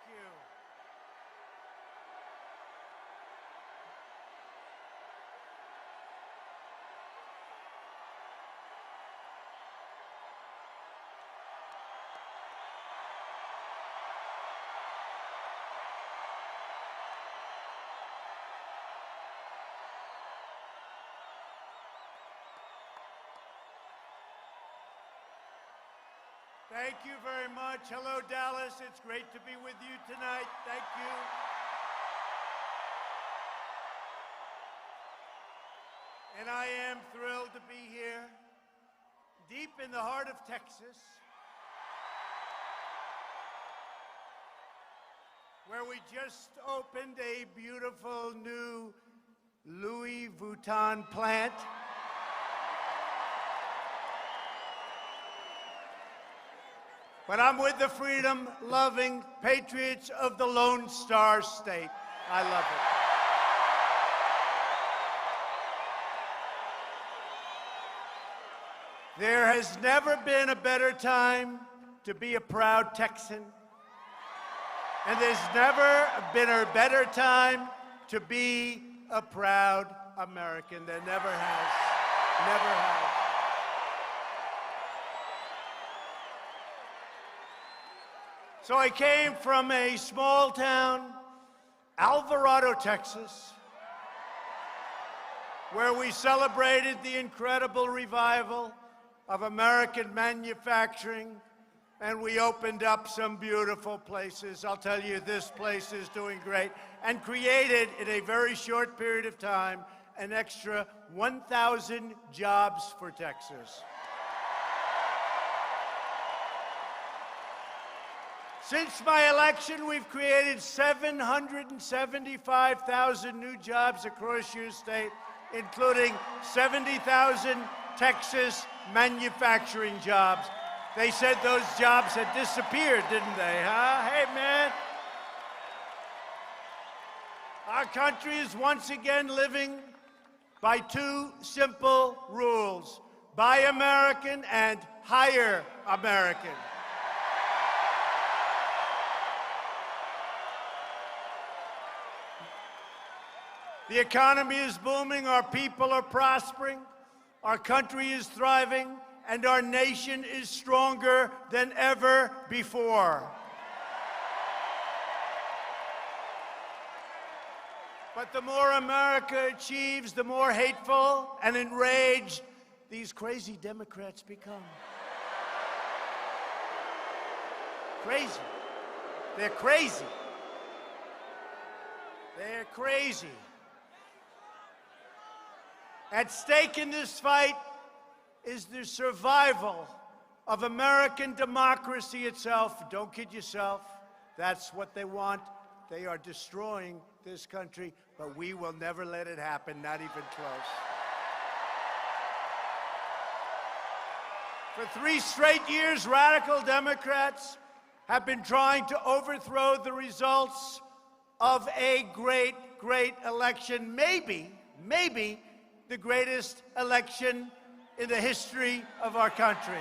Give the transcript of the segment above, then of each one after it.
you. Thank you very much. Hello, Dallas. It's great to be with you tonight. Thank you. And I am thrilled to be here, deep in the heart of Texas, where we just opened a beautiful new Louis Vuitton plant. But I'm with the freedom-loving patriots of the Lone Star State. I love it. There has never been a better time to be a proud Texan. And there's never been a better time to be a proud American. There never has. Never has. So I came from a small town, Alvarado, Texas, where we celebrated the incredible revival of American manufacturing, and we opened up some beautiful places. I'll tell you, this place is doing great, and created, in a very short period of time, an extra 1,000 jobs for Texas. Since my election, we've created 775,000 new jobs across your state, including 70,000 Texas manufacturing jobs. They said those jobs had disappeared, didn't they, huh? Hey, man. Our country is once again living by two simple rules: buy American and hire American. The economy is booming, our people are prospering, our country is thriving, and our nation is stronger than ever before. But the more America achieves, the more hateful and enraged these crazy Democrats become. Crazy. They're crazy. They're crazy. At stake in this fight is the survival of American democracy itself. Don't kid yourself. That's what they want. They are destroying this country, but we will never let it happen, not even close. For 3 straight years, radical Democrats have been trying to overthrow the results of a great, great election. Maybe the greatest election in the history of our country.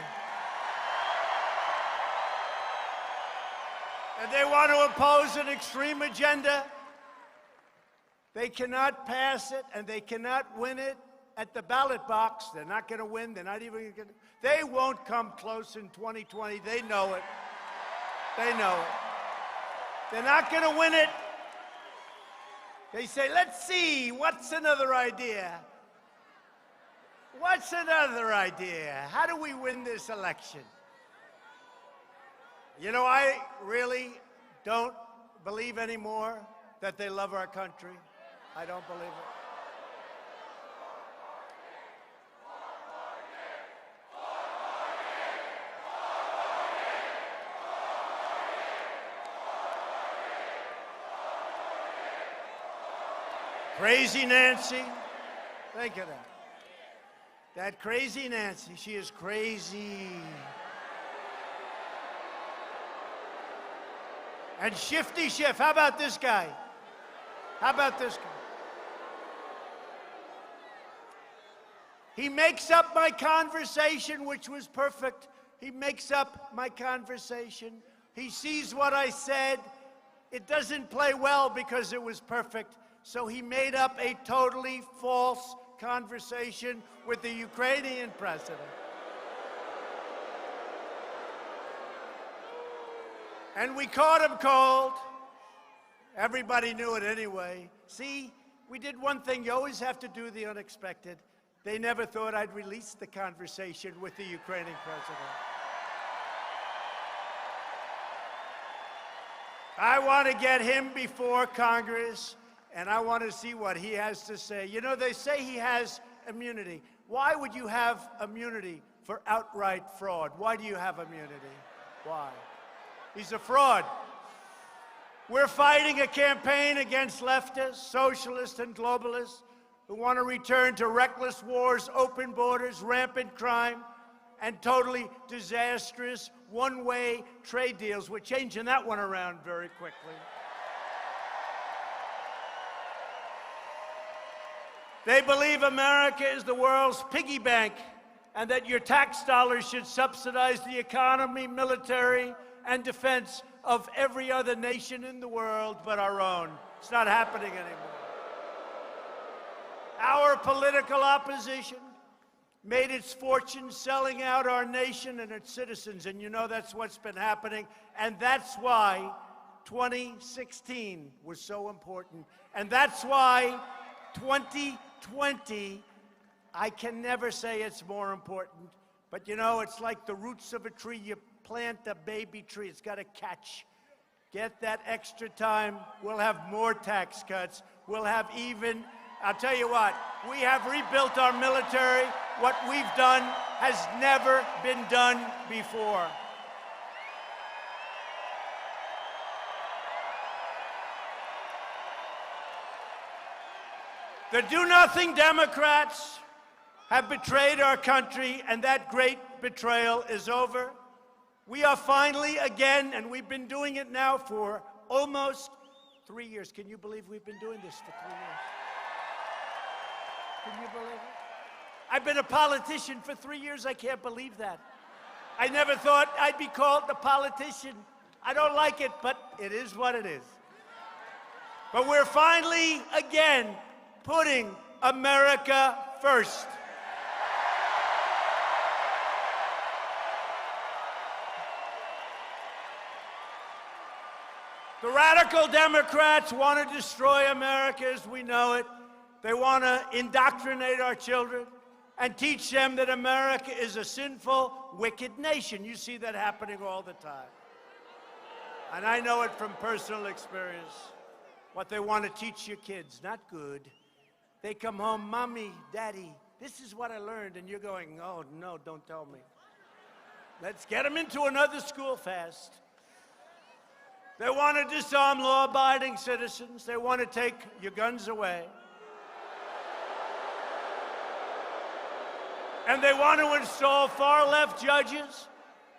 And they want to impose an extreme agenda. They cannot pass it, and they cannot win it at the ballot box. They're not going to win. They're not even going to. They won't come close in 2020. They know it. They know it. They're not going to win it. They say, let's see, what's another idea? What's another idea? How do we win this election? You know, I really don't believe anymore that they love our country. I don't believe it. Crazy Nancy. Think of that. That crazy Nancy, she is crazy. And Shifty Schiff, how about this guy? How about this guy? He makes up my conversation, which was perfect. He makes up my conversation. He sees what I said, It doesn't play well because it was perfect. So he made up a totally false conversation with the Ukrainian president. And we caught him cold. Everybody knew it anyway. See, we did one thing. You always have to do the unexpected. They never thought I'd release the conversation with the Ukrainian president. I want to get him before Congress, and I want to see what he has to say. You know, they say he has immunity. Why would you have immunity for outright fraud? Why do you have immunity? Why? He's a fraud. We're fighting a campaign against leftists, socialists, and globalists who want to return to reckless wars, open borders, rampant crime, and totally disastrous one-way trade deals. We're changing that one around very quickly. They believe America is the world's piggy bank and that your tax dollars should subsidize the economy, military, and defense of every other nation in the world but our own. It's not happening anymore. Our political opposition made its fortune selling out our nation and its citizens, and you know that's what's been happening, and that's why 2016 was so important, and that's why 2020, I can never say it's more important, but you know, it's like the roots of a tree. You plant a baby tree, it's got to catch. Get that extra time. We'll have more tax cuts. We'll have even, I'll tell you what, we have rebuilt our military. What we've done has never been done before. The do-nothing Democrats have betrayed our country, and that great betrayal is over. We are finally, again, and we've been doing it now for almost 3 years. Can you believe we've been doing this for 3 years? Can you believe it? I've been a politician for 3 years. I can't believe that. I never thought I'd be called the politician. I don't like it, but it is what it is. But we're finally, again, putting America first. The radical Democrats want to destroy America as we know it. They want to indoctrinate our children and teach them that America is a sinful, wicked nation. You see that happening all the time. And I know it from personal experience. What they want to teach your kids, not good. They come home, Mommy, Daddy, this is what I learned. And you're going, oh, no, don't tell me. Let's get them into another school fast. They want to disarm law-abiding citizens. They want to take your guns away. And they want to install far-left judges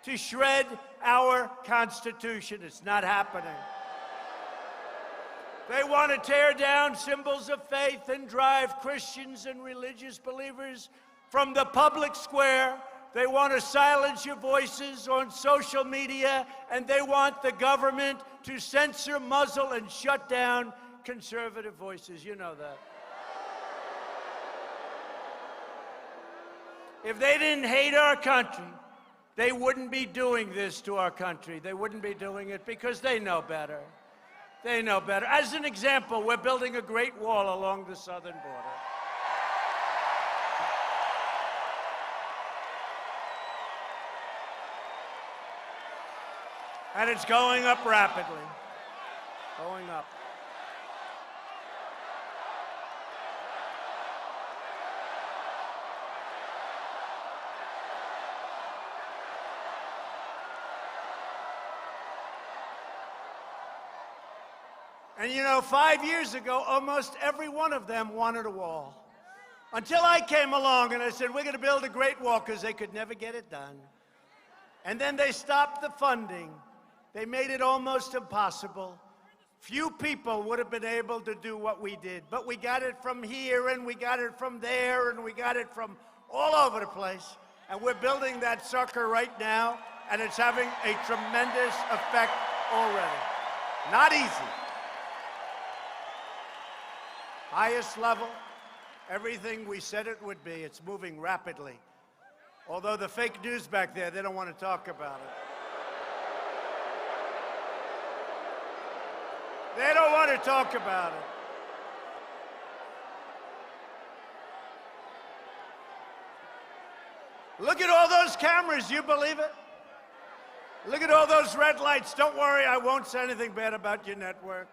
to shred our Constitution. It's not happening. They want to tear down symbols of faith and drive Christians and religious believers from the public square. They want to silence your voices on social media, and they want the government to censor, muzzle, and shut down conservative voices. You know that. If they didn't hate our country, they wouldn't be doing this to our country. They wouldn't be doing it because they know better. They know better. As an example, we're building a great wall along the southern border. And it's going up rapidly. Going up. And you know, 5 years ago, almost every one of them wanted a wall. Until I came along and I said, we're going to build a great wall, because they could never get it done. And then they stopped the funding. They made it almost impossible. Few people would have been able to do what we did. But we got it from here, and we got it from there, and we got it from all over the place. And we're building that sucker right now, and it's having a tremendous effect already. Not easy. Highest level, everything we said it would be. It's moving rapidly. Although the fake news back there, they don't want to talk about it. They don't want to talk about it. Look at all those cameras, you believe it? Look at all those red lights. Don't worry, I won't say anything bad about your network.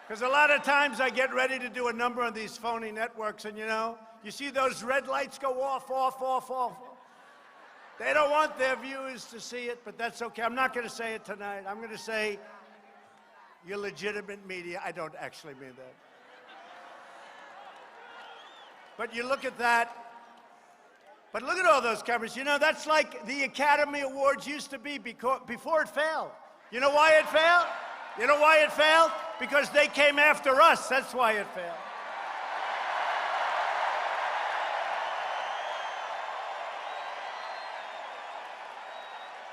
Because a lot of times I get ready to do a number on these phony networks, and you see those red lights go off, off, off, off. They don't want their viewers to see it, but that's okay. I'm not going to say it tonight. I'm going to say you're legitimate media. I don't actually mean that. But you look at that. But look at all those cameras. That's like the Academy Awards used to be before it failed. You know why it failed? You know why it failed? Because they came after us. That's why it failed.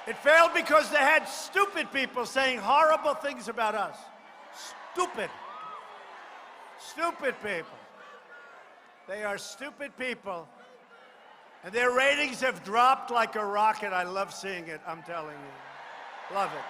It failed because they had stupid people saying horrible things about us. Stupid. Stupid people. They are stupid people. And their ratings have dropped like a rocket. I love seeing it, I'm telling you. Love it.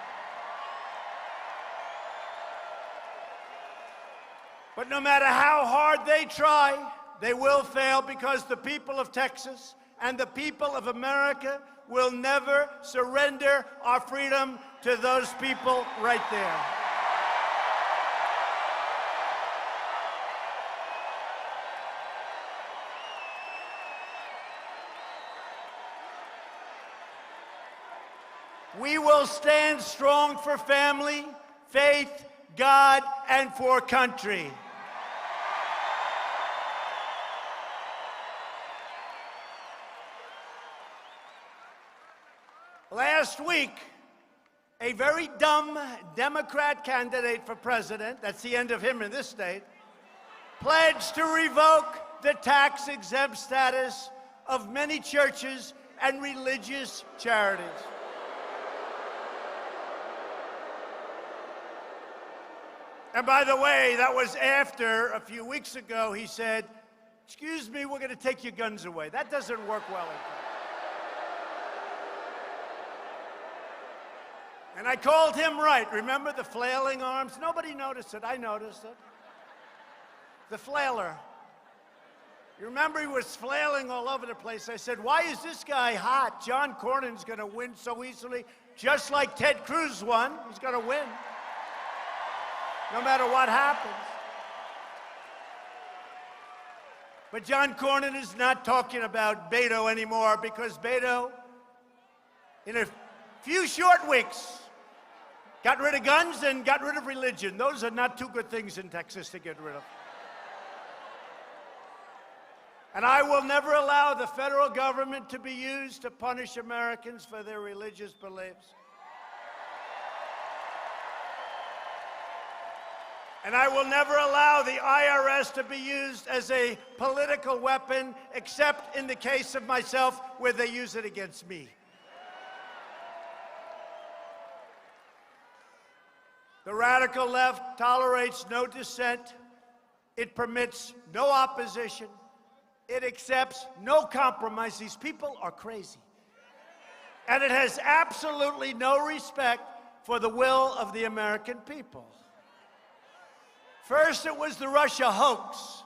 But no matter how hard they try, they will fail because the people of Texas and the people of America will never surrender our freedom to those people right there. We will stand strong for family, faith, God, and for country. Last week, a very dumb Democrat candidate for president, that's the end of him in this state, pledged to revoke the tax-exempt status of many churches and religious charities. And by the way, that was after, a few weeks ago, he said, "Excuse me, we're going to take your guns away." That doesn't work well in Texas. And I called him right. Remember the flailing arms? Nobody noticed it. I noticed it. The flailer. You remember he was flailing all over the place. I said, why is this guy hot? John Cornyn's going to win so easily, just like Ted Cruz won. He's going to win, no matter what happens. But John Cornyn is not talking about Beto anymore because Beto, in a few short weeks, got rid of guns and got rid of religion. Those are not two good things in Texas to get rid of. And I will never allow the federal government to be used to punish Americans for their religious beliefs. And I will never allow the IRS to be used as a political weapon, except in the case of myself, where they use it against me. The radical left tolerates no dissent. It permits no opposition. It accepts no compromise. These people are crazy. And it has absolutely no respect for the will of the American people. First, it was the Russia hoax.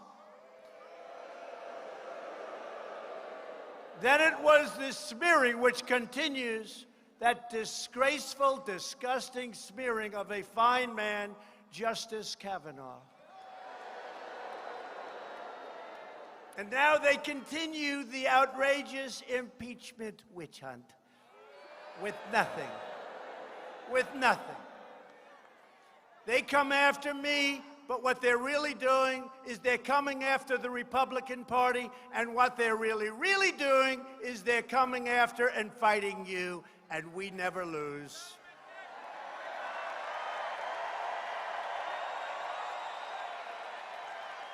Then it was the smearing, which continues, that disgraceful, disgusting smearing of a fine man, Justice Kavanaugh. And now they continue the outrageous impeachment witch hunt with nothing. With nothing. They come after me, but what they're really doing is they're coming after the Republican Party, and what they're really doing is they're coming after and fighting you, and we never lose.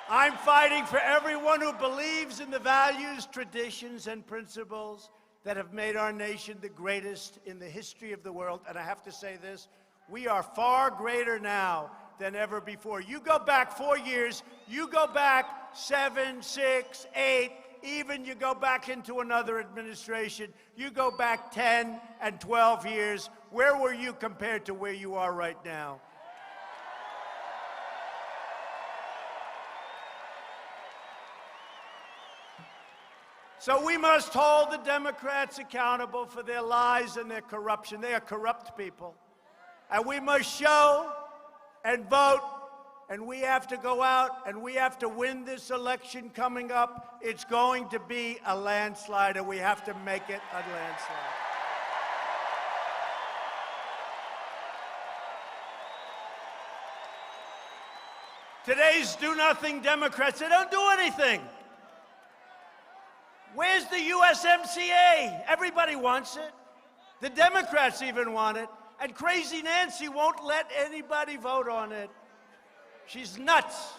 I'm fighting for everyone who believes in the values, traditions, and principles that have made our nation the greatest in the history of the world. And I have to say this, We are far greater now than ever before. You go back 4 years, you go back 7, 6, 8, even you go back into another administration, you go back 10 and 12 years, where were you compared to where you are right now? So we must hold the Democrats accountable for their lies and their corruption. They are corrupt people. And we must show and vote, and we have to go out and we have to win this election coming up. It's going to be a landslide, and we have to make it a landslide. Today's do-nothing Democrats, they don't do anything. Where's the USMCA? Everybody wants it. The Democrats even want it. And Crazy Nancy won't let anybody vote on it. She's nuts.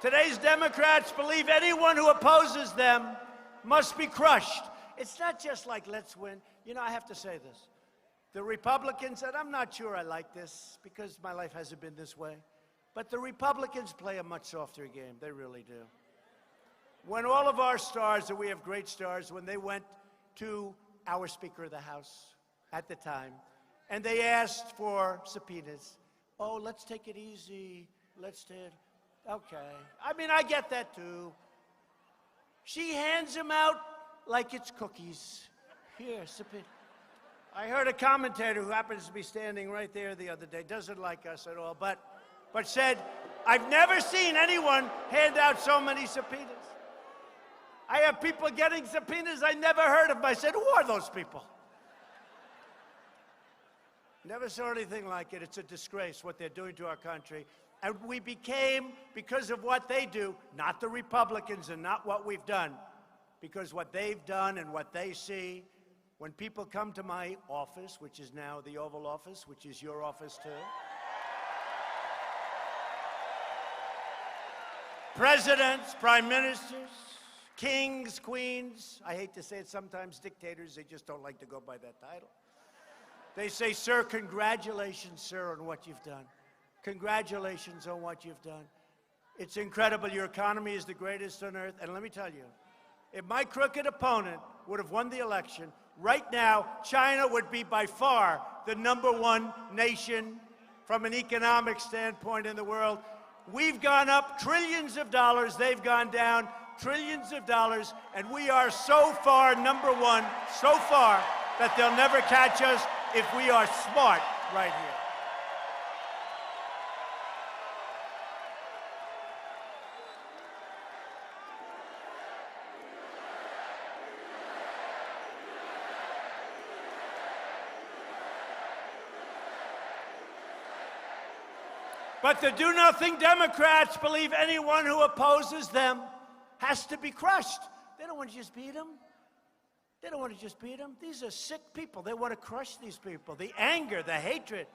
Today's Democrats believe anyone who opposes them must be crushed. It's not just like, let's win. You know, I have to say this. The Republicans, and I'm not sure I like this because my life hasn't been this way, but the Republicans play a much softer game. They really do. When all of our stars, and we have great stars, when they went to our Speaker of the House at the time, and they asked for subpoenas, oh, let's take it easy, okay. I mean, I get that too. She hands them out like it's cookies. Here, subpoena. I heard a commentator who happens to be standing right there the other day, doesn't like us at all, but said, I've never seen anyone hand out so many subpoenas. I have people getting subpoenas I never heard of. I said, who are those people? Never saw anything like it. It's a disgrace what they're doing to our country. And we became, because of what they do, not the Republicans and not what we've done, because what they've done and what they see, when people come to my office, which is now the Oval Office, which is your office too, presidents, prime ministers, kings, queens, I hate to say it sometimes, dictators, they just don't like to go by that title. They say, sir, congratulations, sir, on what you've done. Congratulations on what you've done. It's incredible. Your economy is the greatest on earth. And let me tell you, if my crooked opponent would have won the election, right now, China would be by far the #1 nation from an economic standpoint in the world. We've gone up trillions of dollars. They've gone down trillions of dollars. And we are so far #1, so far, that they'll never catch us if we are smart right here. But the do-nothing Democrats believe anyone who opposes them has to be crushed. They don't want to just beat them. They don't want to just beat them. These are sick people. They want to crush these people. The anger, the hatred.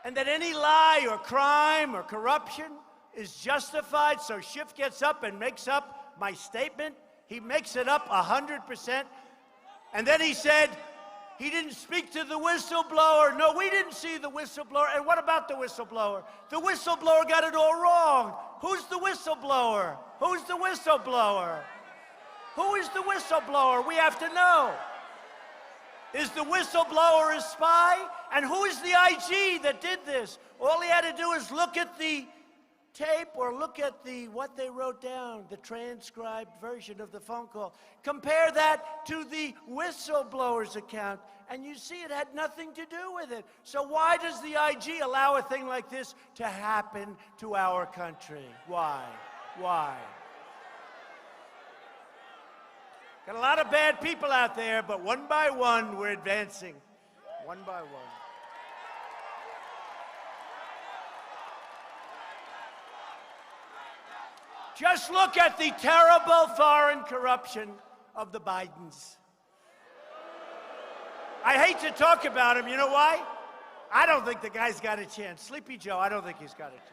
And that any lie or crime or corruption is justified. So Schiff gets up and makes up my statement. He makes it up 100%. And then he said, he didn't speak to the whistleblower. No, we didn't see the whistleblower. And what about the whistleblower? The whistleblower got it all wrong. Who's the whistleblower? Who's the whistleblower? Who is the whistleblower? We have to know. Is the whistleblower a spy? And who is the IG that did this? All he had to do is look at the tape or look at what they wrote down, the transcribed version of the phone call. Compare that to the whistleblower's account, and you see it had nothing to do with it. So why does the IG allow a thing like this to happen to our country? Why? Why? Got a lot of bad people out there, but one by one, we're advancing. One by one. Just look at the terrible foreign corruption of the Bidens. I hate to talk about him. You know why? I don't think the guy's got a chance. Sleepy Joe, I don't think he's got a chance.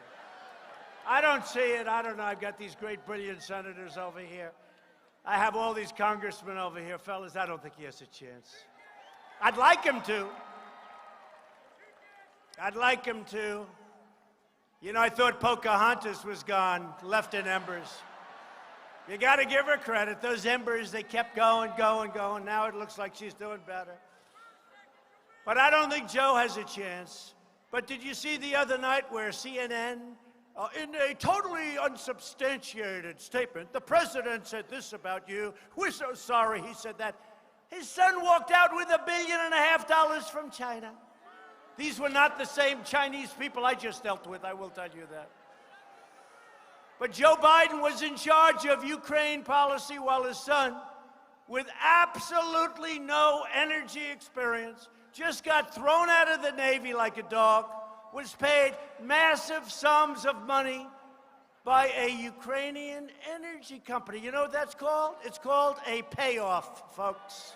I don't see it. I don't know. I've got these great, brilliant senators over here. I have all these congressmen over here. Fellas, I don't think he has a chance. I'd like him to. I'd like him to. You know, I thought Pocahontas was gone, left in embers. You got to give her credit. Those embers, they kept going, going, going. Now it looks like she's doing better. But I don't think Joe has a chance. But did you see the other night where CNN, in a totally unsubstantiated statement, the president said this about you. We're so sorry he said that. His son walked out with $1.5 billion from China. These were not the same Chinese people I just dealt with, I will tell you that. But Joe Biden was in charge of Ukraine policy while his son, with absolutely no energy experience, just got thrown out of the Navy like a dog, was paid massive sums of money by a Ukrainian energy company. You know what that's called? It's called a payoff, folks.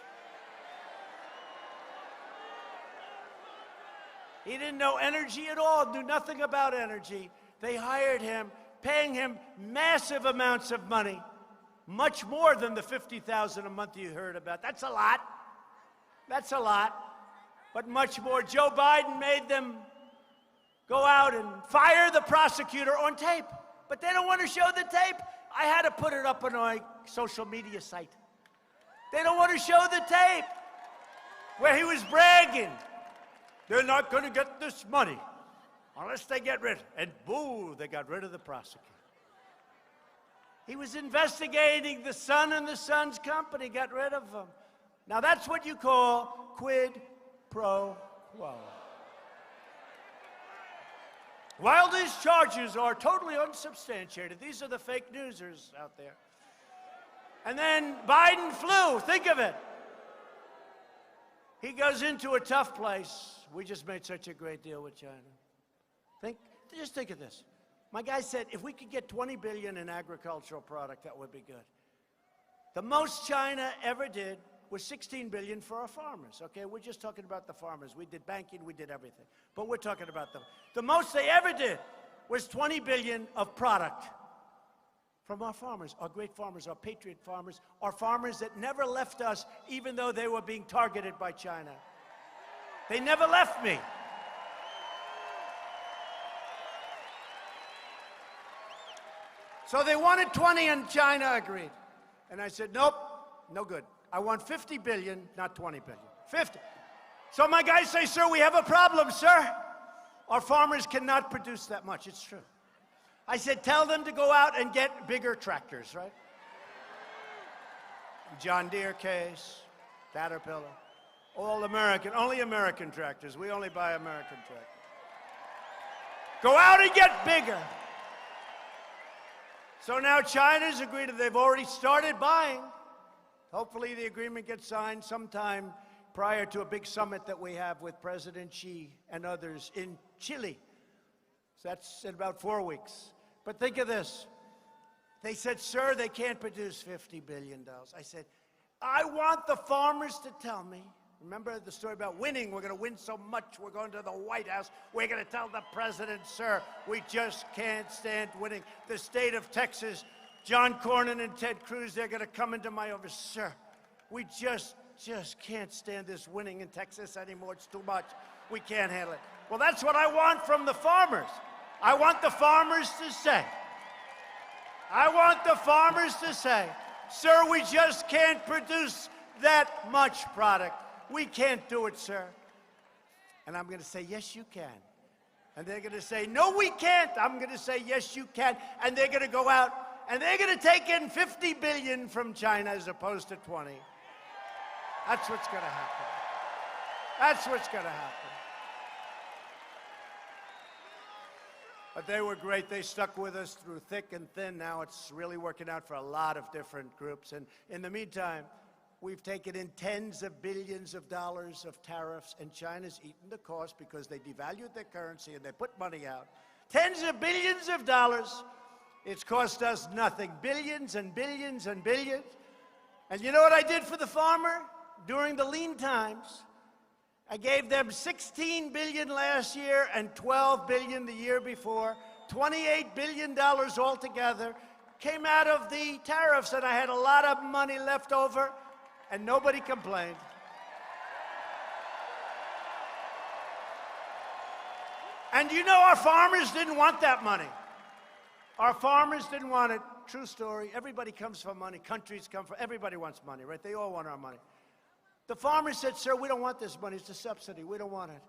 He didn't know energy at all, knew nothing about energy. They hired him, paying him massive amounts of money, much more than the $50,000 a month you heard about. That's a lot. That's a lot. But much more. Joe Biden made them go out and fire the prosecutor on tape. But they don't want to show the tape. I had to put it up on my social media site. They don't want to show the tape where he was bragging. They're not going to get this money unless they get rid. And boo, they got rid of the prosecutor. He was investigating the son and the son's company, got rid of him. Now that's what you call quid pro quo. While these charges are totally unsubstantiated, these are the fake newsers out there. And then Biden flew, think of it. He goes into a tough place. We just made such a great deal with China. Just think of this. My guy said, if we could get $20 billion in agricultural product, that would be good. The most China ever did was $16 billion for our farmers, okay? We're just talking about the farmers. We did banking, we did everything. But we're talking about them. The most they ever did was $20 billion of product from our farmers, our great farmers, our patriot farmers, our farmers that never left us even though they were being targeted by China. They never left me. So they wanted 20 and China agreed. And I said, nope, no good. I want 50 billion, not 20 billion. 50. So my guys say, sir, we have a problem, sir. Our farmers cannot produce that much. It's true. I said, tell them to go out and get bigger tractors, right? John Deere case, Caterpillar, all American, only American tractors. We only buy American tractors. Go out and get bigger. So now China's agreed, they've already started buying. Hopefully the agreement gets signed sometime prior to a big summit that we have with President Xi and others in Chile. So that's in about 4 weeks. But think of this. They said, sir, they can't produce $50 billion. I said, I want the farmers to tell me. Remember the story about winning? We're going to win so much. We're going to the White House. We're going to tell the president, sir, we just can't stand winning. The state of Texas, John Cornyn and Ted Cruz, they're going to come into my office. Sir, we just can't stand this winning in Texas anymore. It's too much. We can't handle it. Well, that's what I want from the farmers. I want the farmers to say, sir, we just can't produce that much product. We can't do it, sir. And I'm going to say, yes, you can. And they're going to say, no, we can't. I'm going to say, yes, you can. And they're going to go out and they're going to take in 50 billion from China as opposed to 20. That's what's going to happen. That's what's going to happen. But they were great. They stuck with us through thick and thin. Now it's really working out for a lot of different groups. And in the meantime, we've taken in tens of billions of dollars of tariffs, and China's eaten the cost because they devalued their currency and they put money out. Tens of billions of dollars. It's cost us nothing. Billions and billions and billions. And you know what I did for the farmer during the lean times? I gave them $16 billion last year and $12 billion the year before. $28 billion altogether came out of the tariffs, and I had a lot of money left over, and nobody complained. And you know our farmers didn't want that money. Our farmers didn't want it. True story. Everybody comes for money. Countries come for, everybody wants money, right? They all want our money. The farmers said, sir, we don't want this money. It's a subsidy. We don't want it.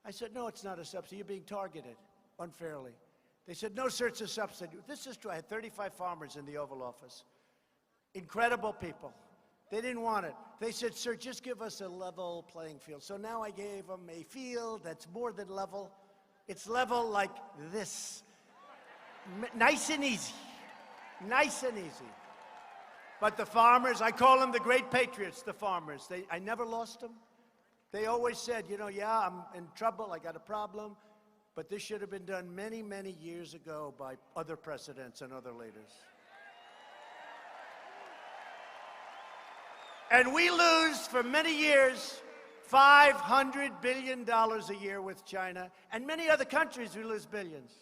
I said, no, it's not a subsidy. You're being targeted unfairly. They said, no, sir, it's a subsidy. This is true. I had 35 farmers in the Oval Office. Incredible people. They didn't want it. They said, sir, just give us a level playing field. So now I gave them a field that's more than level. It's level like this. Nice and easy. Nice and easy. But the farmers, I call them the great patriots, the farmers. I never lost them. They always said, you know, yeah, I'm in trouble, I got a problem, but this should have been done many, many years ago by other presidents and other leaders. And we lose, for many years, $500 billion a year with China, and many other countries we lose billions.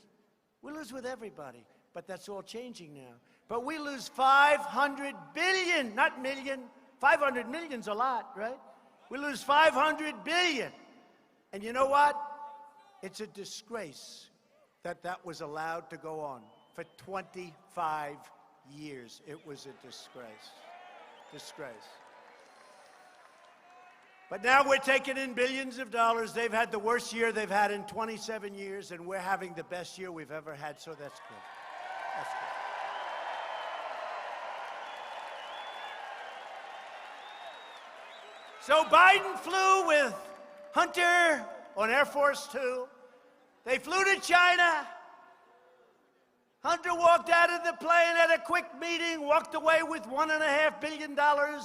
We lose with everybody, but that's all changing now. But we lose 500 billion, not million. 500 million's a lot, right? We lose 500 billion. And you know what? It's a disgrace that that was allowed to go on for 25 years. It was a disgrace. Disgrace. But now we're taking in billions of dollars. They've had the worst year they've had in 27 years, and we're having the best year we've ever had, so that's good. That's good. So Biden flew with Hunter on Air Force Two. They flew to China. Hunter walked out of the plane, had a quick meeting, walked away with $1.5 billion,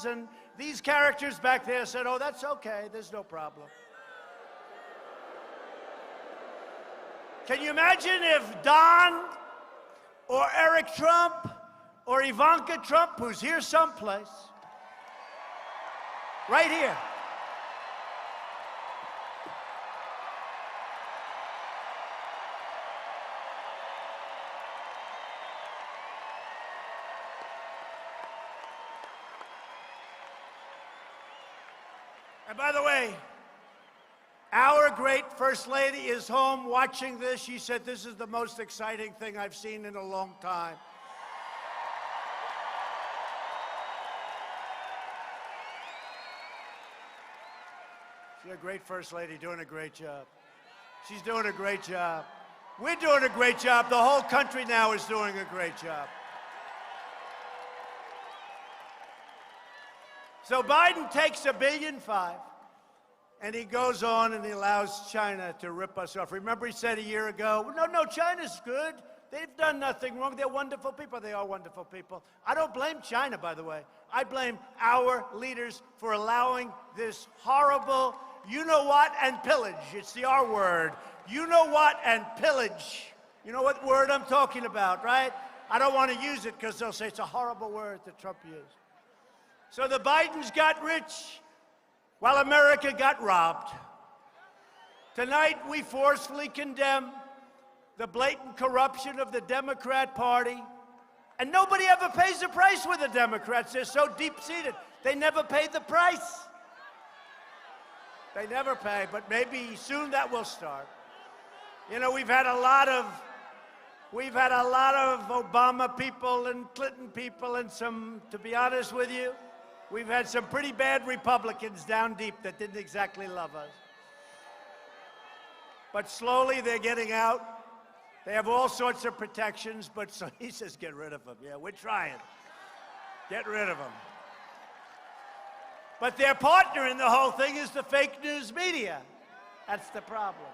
and these characters back there said, oh, that's okay, there's no problem. Can you imagine if Don or Eric Trump or Ivanka Trump, who's here someplace, right here, and by the way, our great First Lady is home watching this. She said, this is the most exciting thing I've seen in a long time. She's a great First Lady, doing a great job. She's doing a great job. We're doing a great job. The whole country now is doing a great job. So Biden takes $1.5 billion, and he goes on and he allows China to rip us off. Remember he said a year ago, no, China's good. They've done nothing wrong. They're wonderful people. They are wonderful people. I don't blame China, by the way. I blame our leaders for allowing this horrible you-know-what and pillage. It's the R word. You-know-what and pillage. You know what word I'm talking about, right? I don't want to use it because they'll say it's a horrible word that Trump used. So the Bidens got rich while America got robbed. Tonight, we forcefully condemn the blatant corruption of the Democrat Party. And nobody ever pays the price with the Democrats. They're so deep-seated. They never pay the price. They never pay, but maybe soon that will start. You know, we've had a lot of Obama people and Clinton people and some, to be honest with you, we've had some pretty bad Republicans down deep that didn't exactly love us. But slowly they're getting out. They have all sorts of protections, but so he says, get rid of them. Yeah, we're trying. Get rid of them. But their partner in the whole thing is the fake news media. That's the problem.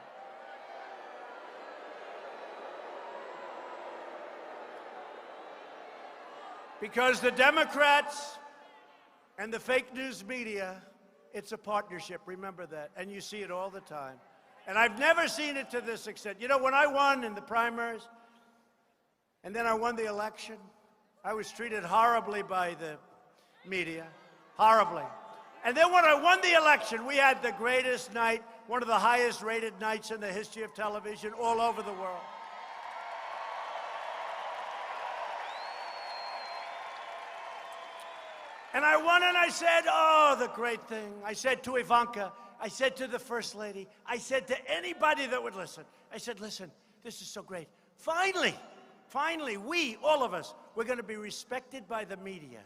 Because the Democrats and the fake news media, it's a partnership, remember that, and you see it all the time. And I've never seen it to this extent. You know, when I won in the primaries, and then I won the election, I was treated horribly by the media, horribly. And then when I won the election, we had the greatest night, one of the highest rated nights in the history of television all over the world. And I won and I said, oh, the great thing. I said to Ivanka, I said to the First Lady, I said to anybody that would listen, I said, listen, this is so great. Finally, we, all of us, we're going to be respected by the media.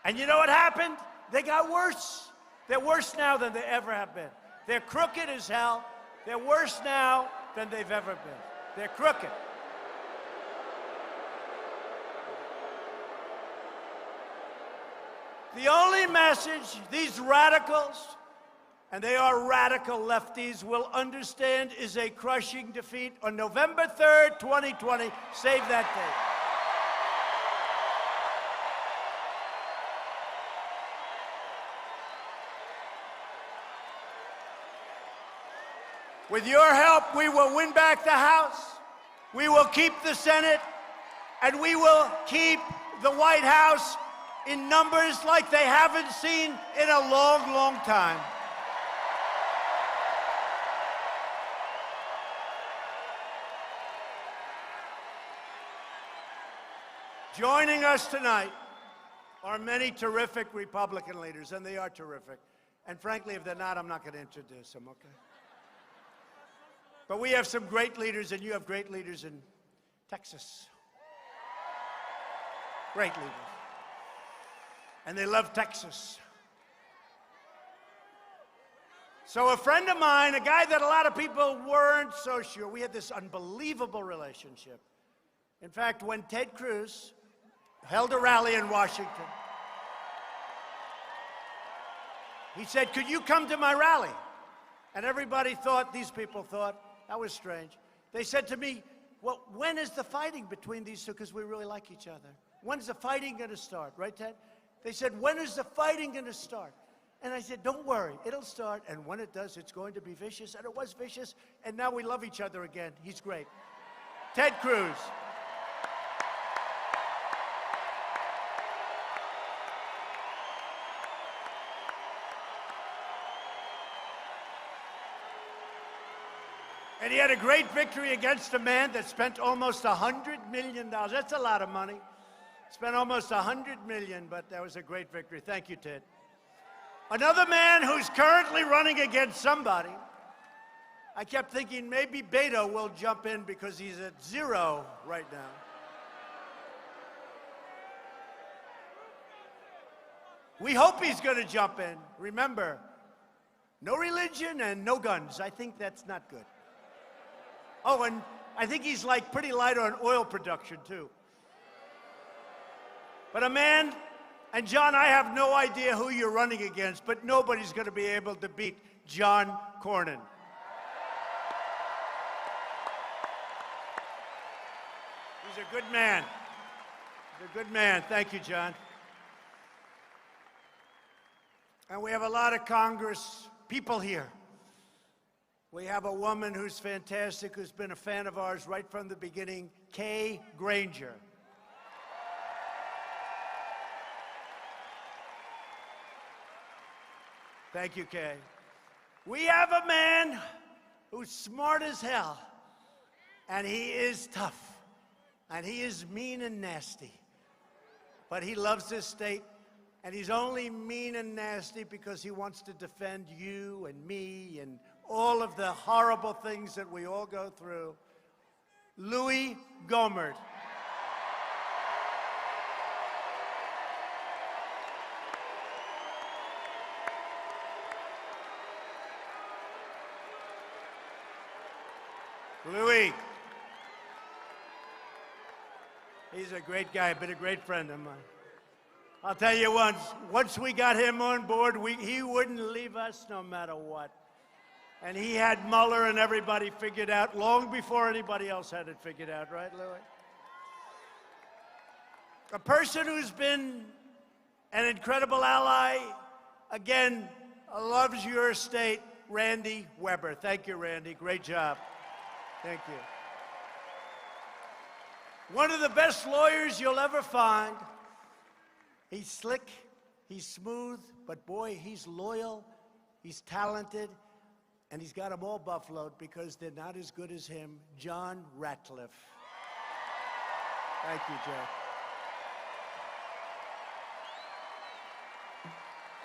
And you know what happened? They got worse. They're worse now than they ever have been. They're crooked as hell. They're worse now than they've ever been. They're crooked. The only message these radicals, and they are radical lefties, will understand is a crushing defeat on November 3rd, 2020. Save that date. With your help, we will win back the House, we will keep the Senate, and we will keep the White House in numbers like they haven't seen in a long, long time. Joining us tonight are many terrific Republican leaders, and they are terrific. And frankly, if they're not, I'm not going to introduce them, okay? But we have some great leaders, and you have great leaders in Texas. Great leaders. And they love Texas. So a friend of mine, a guy that a lot of people weren't so sure, we had this unbelievable relationship. In fact, when Ted Cruz held a rally in Washington, he said, could you come to my rally? And everybody thought, these people thought, that was strange. They said to me, well, when is the fighting between these two? Because we really like each other. When's the fighting going to start? Right, Ted? They said, when is the fighting going to start? And I said, don't worry, it'll start. And when it does, it's going to be vicious. And it was vicious. And now we love each other again. He's great. Ted Cruz. And he had a great victory against a man that spent almost $100 million. That's a lot of money. Spent almost $100 million, but that was a great victory. Thank you, Ted. Another man who's currently running against somebody. I kept thinking maybe Beto will jump in because he's at 0 right now. We hope he's going to jump in. Remember, no religion and no guns. I think that's not good. Oh, and I think he's like pretty light on oil production, too. But a man, and John, I have no idea who you're running against, but nobody's going to be able to beat John Cornyn. He's a good man. He's a good man. Thank you, John. And we have a lot of Congress people here. We have a woman who's fantastic, who's been a fan of ours right from the beginning, Kay Granger. Thank you, Kay. We have a man who's smart as hell, and he is tough, and he is mean and nasty, but he loves this state, and he's only mean and nasty because he wants to defend you and me and all of the horrible things that we all go through. Louis Gohmert. Louis. He's a great guy, been a great friend of mine. I'll tell you once we got him on board, he wouldn't leave us no matter what. And he had Mueller and everybody figured out long before anybody else had it figured out, right, Louis? A person who's been an incredible ally, again, loves your state, Randy Weber. Thank you, Randy. Great job. Thank you. One of the best lawyers you'll ever find. He's slick, he's smooth, but boy, he's loyal, he's talented, and he's got them all buffaloed because they're not as good as him, John Ratcliffe. Thank you, Joe.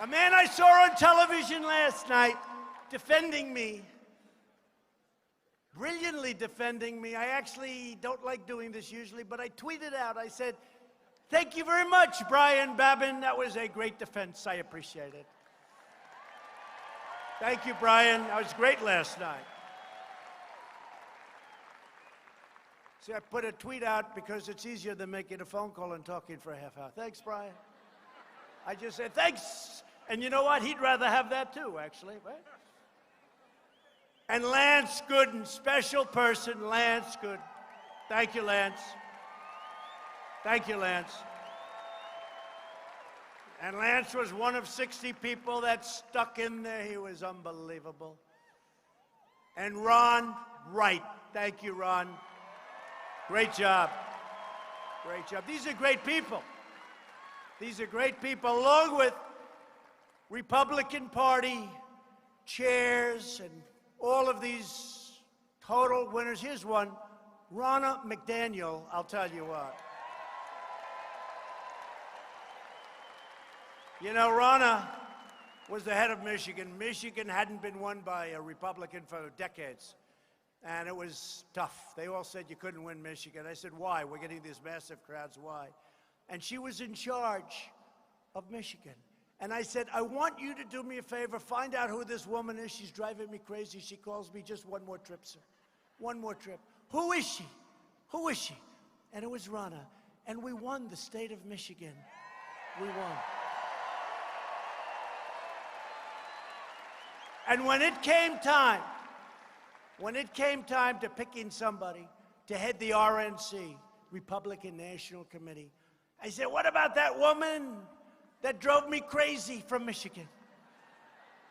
A man I saw on television last night defending me, brilliantly defending me. I actually don't like doing this usually, but I tweeted out, I said, "Thank you very much, Brian Babin. That was a great defense. I appreciate it." Thank you, Brian. That was great last night. See, I put a tweet out because it's easier than making a phone call and talking for a half hour. Thanks, Brian. I just said, thanks. And you know what? He'd rather have that too, actually, right? And Lance Gooden, special person, Lance Gooden. Thank you, Lance. Thank you, Lance. And Lance was one of 60 people that stuck in there. He was unbelievable. And Ron Wright. Thank you, Ron. Great job. Great job. These are great people. These are great people, along with Republican Party chairs and all of these total winners. Here's one, Ronna McDaniel. I'll tell you what. You know, Ronna was the head of Michigan. Michigan hadn't been won by a Republican for decades. And it was tough. They all said you couldn't win Michigan. I said, why? We're getting these massive crowds, why? And she was in charge of Michigan. And I said, I want you to do me a favor, find out who this woman is. She's driving me crazy. She calls me, just one more trip, sir. One more trip. Who is she? Who is she? And it was Ronna. And we won the state of Michigan. We won. And when it came time to picking somebody to head the RNC, Republican National Committee, I said, what about that woman that drove me crazy from Michigan?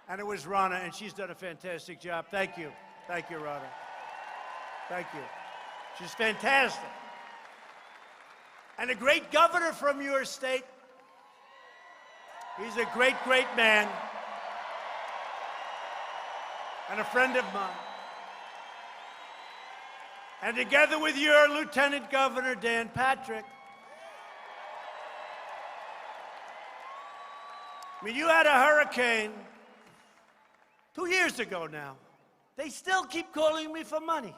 And it was Ronna, and she's done a fantastic job. Thank you. Thank you, Ronna. Thank you. She's fantastic. And a great governor from your state. He's a great, great man. And a friend of mine. And together with your Lieutenant Governor, Dan Patrick, I mean, you had a hurricane 2 years ago now. They still keep calling me for money.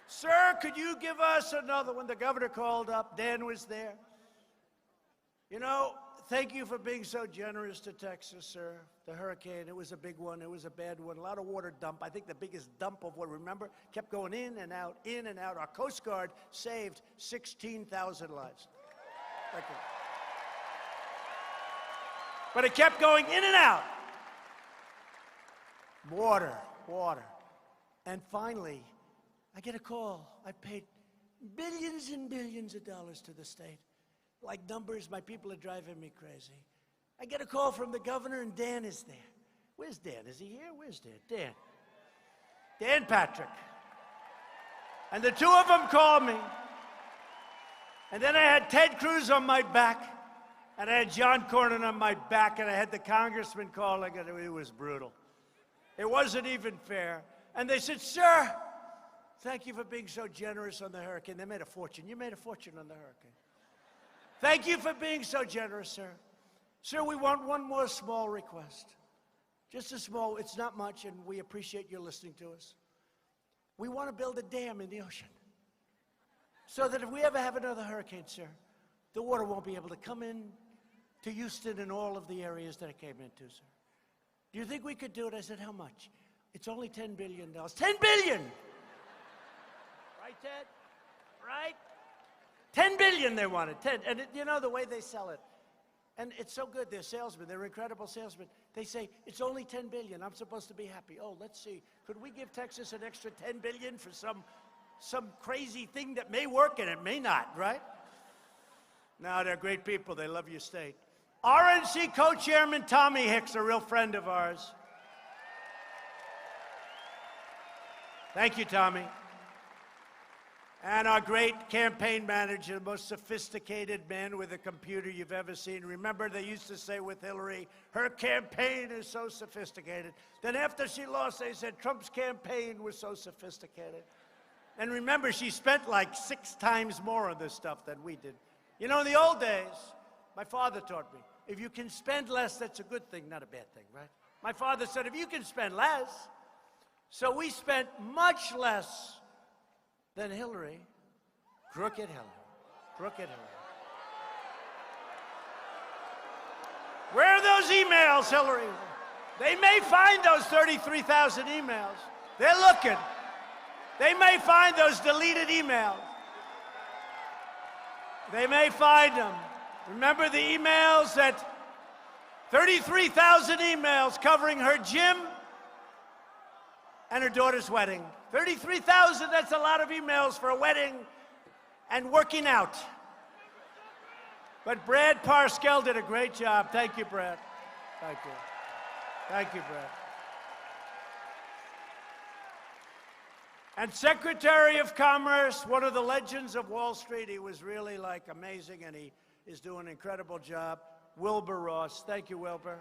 Sir, could you give us another one? The governor called up. Dan was there. You know, thank you for being so generous to Texas, sir. The hurricane, it was a big one. It was a bad one. A lot of water dump. I think the biggest dump of what, remember, kept going in and out, in and out. Our Coast Guard saved 16,000 lives. Thank you. But it kept going in and out. Water, water. And finally, I get a call. I paid billions and billions of dollars to the state. Like numbers, my people are driving me crazy. I get a call from the governor, and Dan is there. Where's Dan? Is he here? Where's Dan? Dan. Dan Patrick. And the two of them called me. And then I had Ted Cruz on my back, and I had John Cornyn on my back, and I had the congressman calling, and it was brutal. It wasn't even fair. And they said, sir, thank you for being so generous on the hurricane. They made a fortune. You made a fortune on the hurricane. Thank you for being so generous, sir. Sir, we want one more small request. Just a small, it's not much, and we appreciate you listening to us. We want to build a dam in the ocean so that if we ever have another hurricane, sir, the water won't be able to come in to Houston and all of the areas that it came into, sir. Do you think we could do it? I said, how much? It's only $10 billion. $10 billion! Right, Ted? Right? 10 billion they wanted, 10. And you know the way they sell it. And it's so good, they're salesmen, they're incredible salesmen. They say, it's only 10 billion, I'm supposed to be happy. Oh, let's see, could we give Texas an extra 10 billion for some crazy thing that may work and it may not, right? No, they're great people, they love your state. RNC co-chairman Tommy Hicks, a real friend of ours. Thank you, Tommy. And our great campaign manager, the most sophisticated man with a computer you've ever seen. Remember, they used to say with Hillary, her campaign is so sophisticated. Then after she lost, they said Trump's campaign was so sophisticated. And remember, she spent like 6 times more on this stuff than we did. You know, in the old days, my father taught me, if you can spend less, that's a good thing, not a bad thing, right? My father said, if you can spend less. So we spent much less than Hillary. Crooked Hillary. Crooked Hillary. Where are those emails, Hillary? They may find those 33,000 emails. They're looking. They may find those deleted emails. They may find them. Remember the emails that 33,000 emails covering her gym and her daughter's wedding. 33,000, that's a lot of emails for a wedding and working out. But Brad Parscale did a great job. Thank you, Brad. Thank you. Thank you, Brad. And Secretary of Commerce, one of the legends of Wall Street, he was really like amazing, and he is doing an incredible job. Wilbur Ross. Thank you, Wilbur.